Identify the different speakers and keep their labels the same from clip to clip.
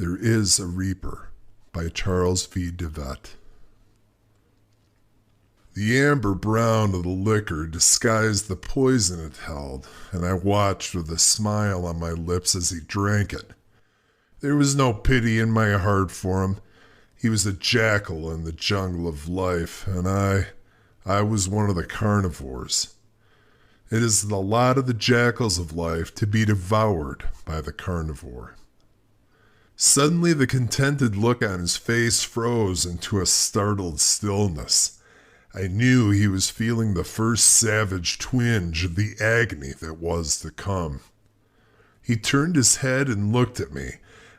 Speaker 1: There is a Reaper by Charles V. DeVette. The amber brown of the liquor disguised the poison it held, and I watched with a smile on my lips as he drank it. There was no pity in my heart for him. He was a jackal in the jungle of life, and I was one of the carnivores. It is the lot of the jackals of life to be devoured by the carnivore. Suddenly the contented look on his face froze into a startled stillness. I knew he was feeling the first savage twinge of the agony that was to come. He turned his head and looked at me,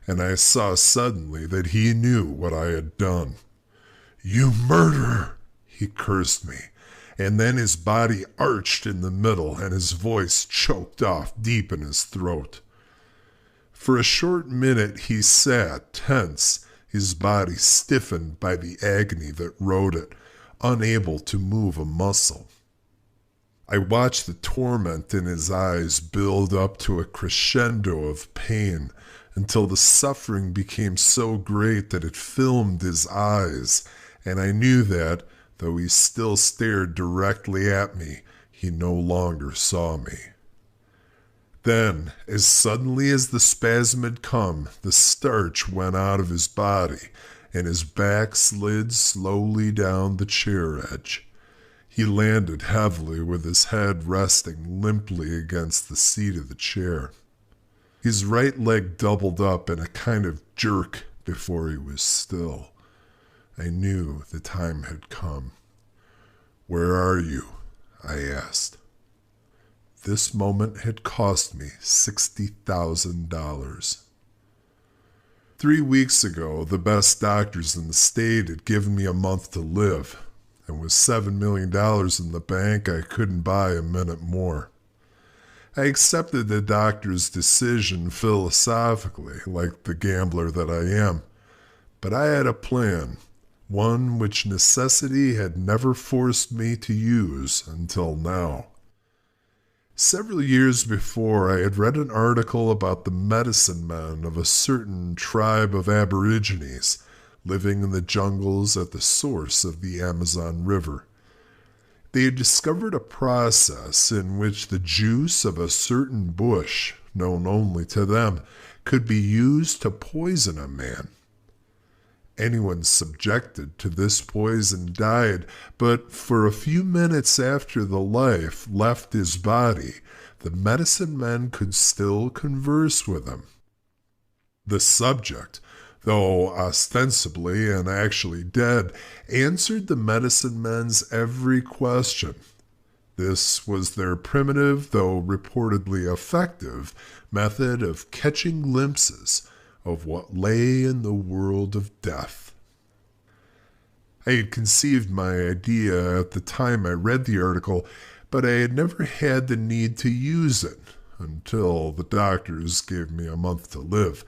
Speaker 1: and I saw suddenly that he knew what I had done. "You murderer!" he cursed me, and then his body arched in the middle and his voice choked off deep in his throat. For a short minute he sat tense, his body stiffened by the agony that rode it, unable to move a muscle. I watched the torment in his eyes build up to a crescendo of pain until the suffering became so great that it filmed his eyes, and I knew that, though he still stared directly at me, he no longer saw me. Then, as suddenly as the spasm had come, the starch went out of his body, and his back slid slowly down the chair edge. He landed heavily with his head resting limply against the seat of the chair. His right leg doubled up in a kind of jerk before he was still. I knew the time had come. "Where are you?" I asked. This moment had cost me $60,000. 3 weeks ago, the best doctors in the state had given me a month to live, and with $7 million in the bank, I couldn't buy a minute more. I accepted the doctor's decision philosophically, like the gambler that I am, but I had a plan, one which necessity had never forced me to use until now. Several years before, I had read an article about the medicine men of a certain tribe of aborigines living in the jungles at the source of the Amazon River. They had discovered a process in which the juice of a certain bush, known only to them, could be used to poison a man. Anyone subjected to this poison died, but for a few minutes after the life left his body, the medicine men could still converse with him. The subject, though ostensibly and actually dead, answered the medicine men's every question. This was their primitive, though reportedly effective, method of catching glimpses of what lay in the world of death. I had conceived my idea at the time I read the article, but I had never had the need to use it until the doctors gave me a month to live.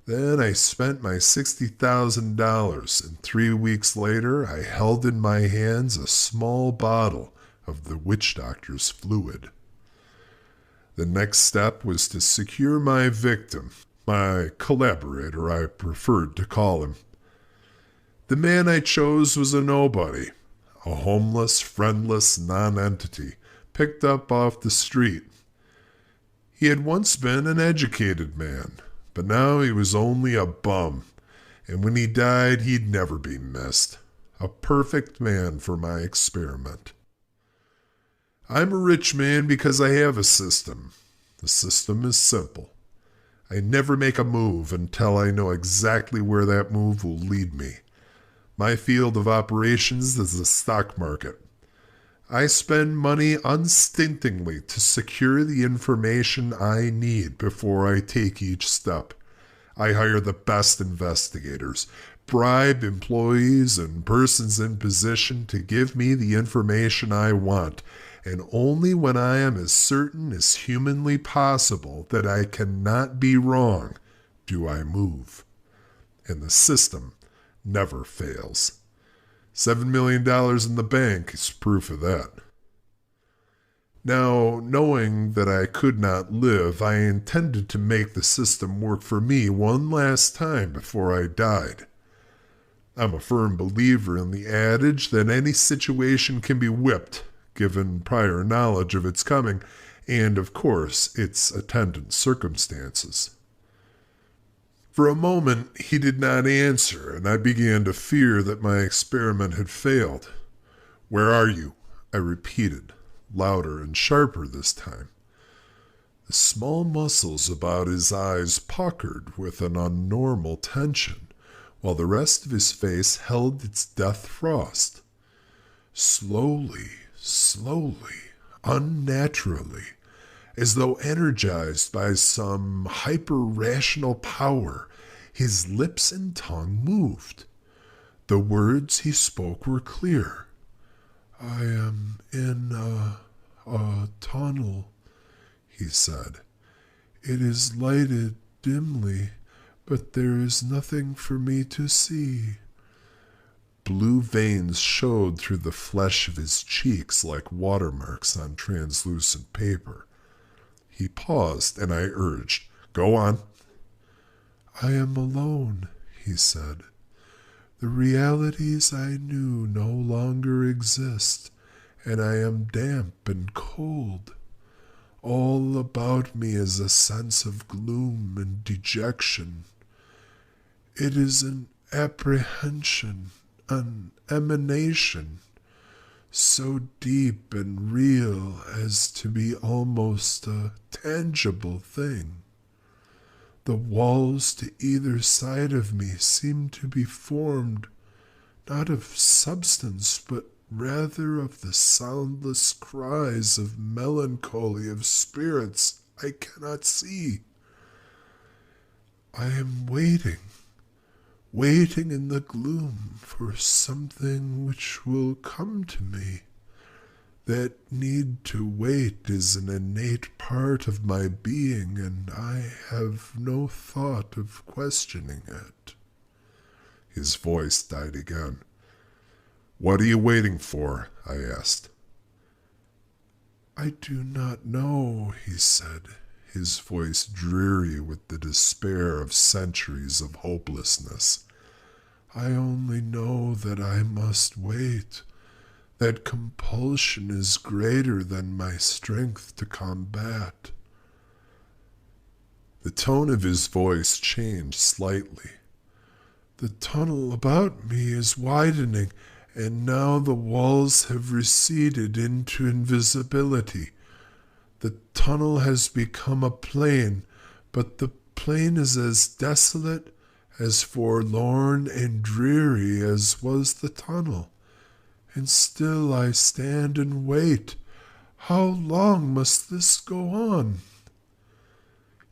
Speaker 1: Then I spent my $60,000, and 3 weeks later I held in my hands a small bottle of the witch doctor's fluid. The next step was to secure my victim, my collaborator I preferred to call him. The man I chose was a nobody, a homeless, friendless nonentity picked up off the street. He had once been an educated man, but now he was only a bum, and when he died he'd never be missed. A perfect man for my experiment. I'm a rich man because I have a system. The system is simple. I never make a move until I know exactly where that move will lead me. My field of operations is the stock market. I spend money unstintingly to secure the information I need before I take each step. I hire the best investigators, bribe employees and persons in position to give me the information I want, and only when I am as certain as humanly possible that I cannot be wrong do I move. And the system never fails. $7 million in the bank is proof of that. Now, knowing that I could not live, I intended to make the system work for me one last time before I died. I'm a firm believer in the adage that any situation can be whipped, given prior knowledge of its coming, and of course, its attendant circumstances. For a moment, he did not answer, and I began to fear that my experiment had failed. "Where are you?" I repeated, louder and sharper this time. The small muscles about his eyes puckered with an unnormal tension, while the rest of his face held its death frost. Slowly, unnaturally, as though energized by some hyper-rational power, his lips and tongue moved. The words he spoke were clear. "I am in a tunnel," he said. "It is lighted dimly, but there is nothing for me to see." Blue veins showed through the flesh of his cheeks like watermarks on translucent paper. He paused, and I urged, "Go on." "I am alone," he said. "The realities I knew no longer exist, and I am damp and cold. All about me is a sense of gloom and dejection. It is an apprehension, an emanation, so deep and real as to be almost a tangible thing. The walls to either side of me seem to be formed not of substance, but rather of the soundless cries of melancholy of spirits I cannot see. I am waiting in the gloom for something which will come to me. That need to wait is an innate part of my being, and I have no thought of questioning it." His voice died again. "What are you waiting for?" I asked. "I do not know," he said, his voice dreary with the despair of centuries of hopelessness. "I only know that I must wait, that compulsion is greater than my strength to combat." The tone of his voice changed slightly. "The tunnel about me is widening, and now the walls have receded into invisibility. The tunnel has become a plain, but the plain is as desolate, as forlorn and dreary as was the tunnel. And still I stand and wait. How long must this go on?"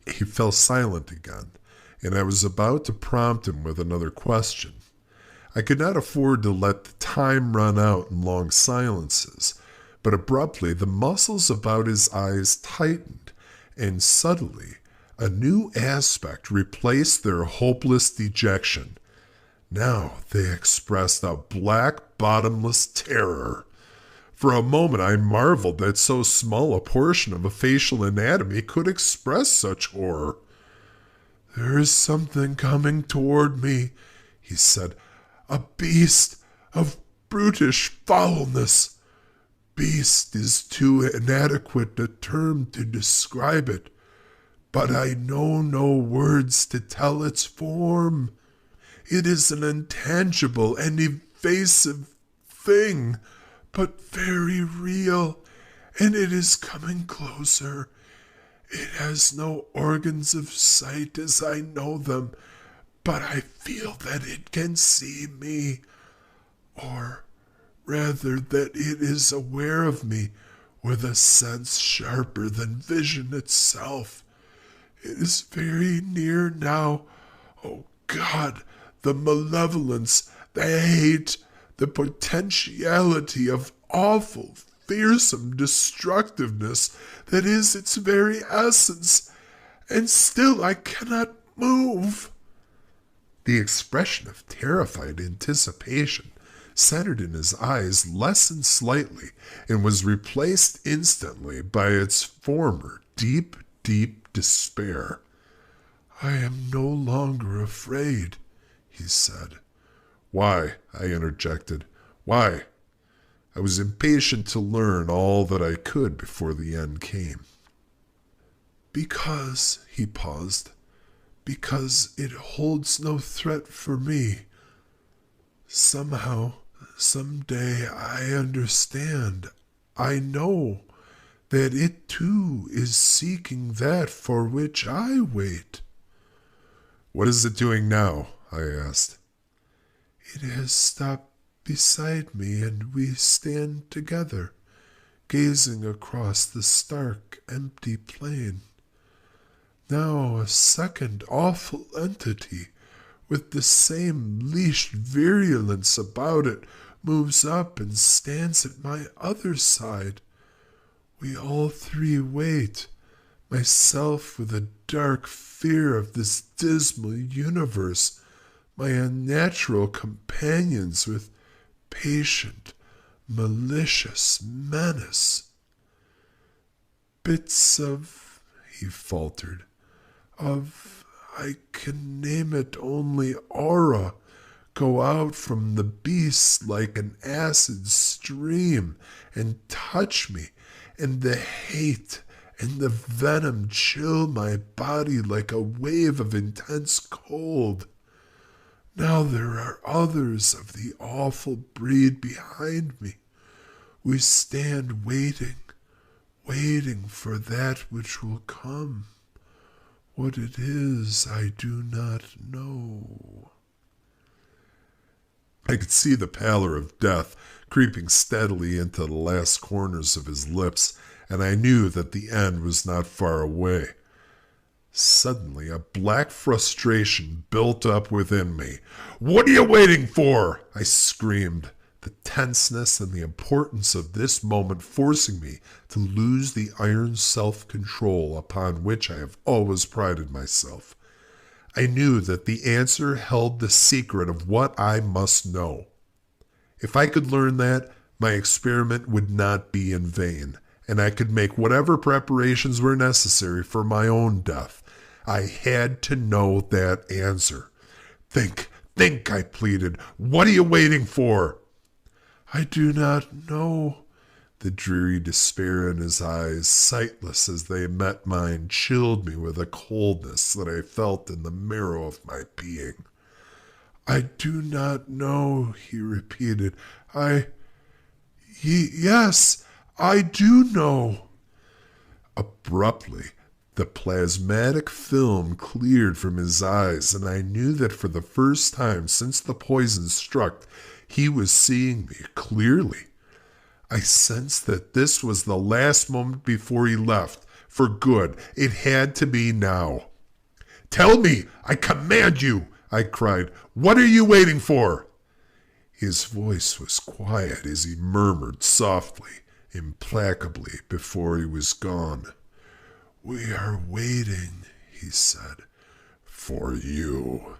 Speaker 1: He fell silent again, and I was about to prompt him with another question. I could not afford to let the time run out in long silences, but abruptly the muscles about his eyes tightened, and suddenly a new aspect replaced their hopeless dejection. Now they expressed a black, bottomless terror. For a moment I marveled that so small a portion of a facial anatomy could express such horror. "There is something coming toward me," he said. "A beast of brutish foulness. Beast is too inadequate a term to describe it, but I know no words to tell its form. It is an intangible and evasive thing, but very real, and it is coming closer. It has no organs of sight as I know them, but I feel that it can see me, or rather that it is aware of me with a sense sharper than vision itself. It is very near now. Oh God, the malevolence, the hate, the potentiality of awful, fearsome destructiveness that is its very essence, and still I cannot move." The expression of terrified anticipation centered in his eyes, lessened slightly and was replaced instantly by its former deep, deep despair. "I am no longer afraid," he said. "Why?" I interjected. "Why?" I was impatient to learn all that I could before the end came. "Because," he paused, "because it holds no threat for me. Somehow, someday, I understand, I know, that it too is seeking that for which I wait." "What is it doing now?" I asked. "It has stopped beside me, and we stand together, gazing across the stark, empty plain. Now a second awful entity, with the same leashed virulence about it, moves up and stands at my other side. We all three wait, myself with a dark fear of this dismal universe, my unnatural companions with patient, malicious menace. Bits of," he faltered, I can name it only aura, go out from the beast like an acid stream and touch me, and the hate and the venom chill my body like a wave of intense cold. Now there are others of the awful breed behind me. We stand waiting, waiting for that which will come. What it is, I do not know." I could see the pallor of death creeping steadily into the last corners of his lips, and I knew that the end was not far away. Suddenly, a black frustration built up within me. "What are you waiting for?" I screamed, the tenseness and the importance of this moment forcing me to lose the iron self-control upon which I have always prided myself. I knew that the answer held the secret of what I must know. If I could learn that, my experiment would not be in vain, and I could make whatever preparations were necessary for my own death. I had to know that answer. Think, I pleaded. "What are you waiting for?" "I do not know." The dreary despair in his eyes, sightless as they met mine, chilled me with a coldness that I felt in the marrow of my being. "I do not know," he repeated. Yes, I do know." Abruptly, the plasmatic film cleared from his eyes, and I knew that for the first time since the poison struck, he was seeing me clearly. I sensed that this was the last moment before he left, for good. It had to be now. "Tell me, I command you," I cried. "What are you waiting for?" His voice was quiet as he murmured softly, implacably, before he was gone. "We are waiting," he said, "for you."